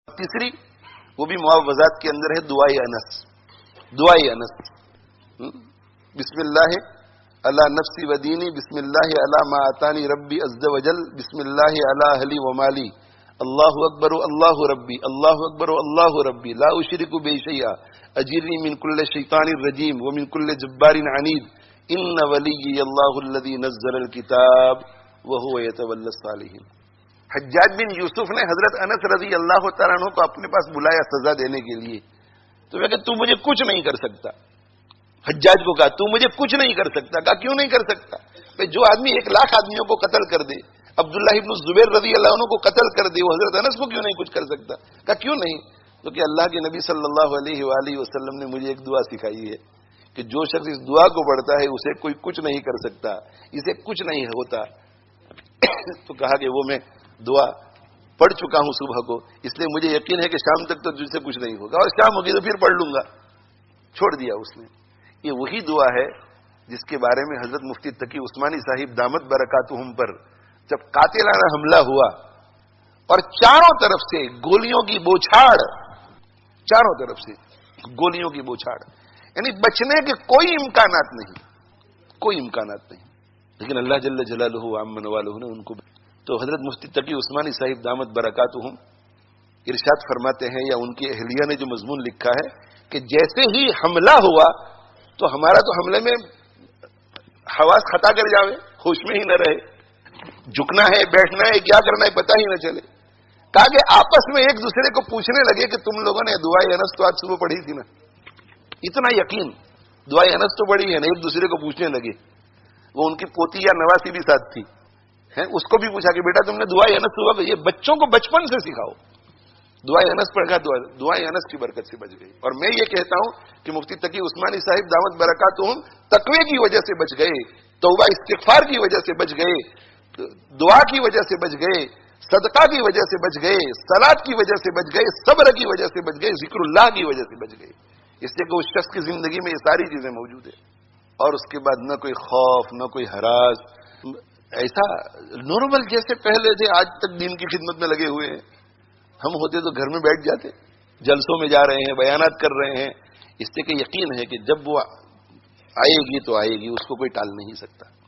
تیسری وہ بھی معوذات کے اندر ہے دعائے انس. دعائے انس بسم اللہ علی نفسی و دینی، بسم اللہ علی ما آتانی ربی عز و جل، بسم اللہ علی اہلی و مالی، اللہ اکبر اللہ ربی، اللہ اکبر اللہ ربی، لا اشرک بہ شیئا، اجرنی من کل شیطان الرجیم ومن کل جبار عنید، ان ولی اللہ الذی نزل الکتاب وہو یتولی الصالحین. حجاج بن یوسف نے حضرت انس رضی اللہ تعالیٰ عنہ کو اپنے پاس بلایا سزا دینے کے لیے. تو میں کہ تو مجھے کچھ نہیں کر سکتا. حجاج کو کہا تو مجھے کچھ نہیں کر سکتا. کہا کیوں نہیں کر سکتا؟ بھئی جو آدمی 1,00,000 آدمیوں کو قتل کر دے، عبداللہ ابن زبیر رضی اللہ عنہ کو قتل کر دے، وہ حضرت انس کو کیوں نہیں کچھ کر سکتا؟ کہا کیوں نہیں؟ تو کہ اللہ کے نبی صلی اللہ علیہ وآلہ وسلم نے مجھے ایک دعا سکھائی ہے کہ جو شخص اس دعا کو پڑھتا ہے اسے کوئی کچھ نہیں کر سکتا، اسے کچھ نہیں ہوتا. تو کہا کہ وہ میں دعا پڑھ چکا ہوں صبح کو، اس لیے مجھے یقین ہے کہ شام تک تو تجھ سے کچھ نہیں ہوگا، اور شام ہوگی تو پھر پڑھ لوں گا. چھوڑ دیا اس نے. یہ وہی دعا ہے جس کے بارے میں حضرت مفتی تقی عثمانی صاحب دامت برکاتہم پر جب قاتلانہ حملہ ہوا اور چاروں طرف سے گولیوں کی بوچھاڑ، چاروں طرف سے گولیوں کی بوچھاڑ، یعنی بچنے کے کوئی امکانات نہیں، کوئی امکانات نہیں، لیکن اللہ جل جلالہ وعم نوالہ نے ان کو. تو حضرت مفتی تقی عثمانی صاحب دامت برکاتہم ارشاد فرماتے ہیں، یا ان کی اہلیہ نے جو مضمون لکھا ہے کہ جیسے ہی حملہ ہوا تو ہمارا تو حملے میں حواس خطا کر جاوے، ہوش میں ہی نہ رہے، جھکنا ہے بیٹھنا ہے کیا کرنا ہے پتہ ہی نہ چلے. کہا کہ آپس میں ایک دوسرے کو پوچھنے لگے کہ تم لوگوں نے دعائے انس تو آج صبح پڑھی تھی نا؟ اتنا یقین، دعائے انس تو پڑھی ہے نا؟ ایک دوسرے کو پوچھنے لگے. وہ ان کی پوتی یا نواسی بھی ساتھ تھی، اس کو بھی پوچھا کہ بیٹا تم نے دعائے انس صبح، یہ بچوں کو بچپن سے سکھاؤ. دعائے انس پڑھا، دعائے انس کی برکت سے بچ گئی. اور میں یہ کہتا ہوں کہ مفتی تقی عثمانی صاحب دعوت برکاتہم تقوی کی وجہ سے بچ گئے، توبہ استغفار کی وجہ سے بچ گئے، دعا کی وجہ سے بچ گئے، صدقہ کی وجہ سے بچ گئے، صلاۃ کی وجہ سے بچ گئے، صبر کی وجہ سے بچ گئے، ذکر اللہ کی وجہ سے بچ گئے. اس لیے کہ اس شخص کی زندگی میں یہ ساری چیزیں موجود ہیں. اور اس کے بعد نہ کوئی خوف، نہ کوئی ہراس، ایسا نارمل جیسے پہلے تھے آج تک دین کی خدمت میں لگے ہوئے ہیں. ہم ہوتے تو گھر میں بیٹھ جاتے، جلسوں میں جا رہے ہیں، بیانات کر رہے ہیں. اس سے کہ یقین ہے کہ جب وہ آئے گی تو آئے گی، اس کو کوئی ٹال نہیں سکتا.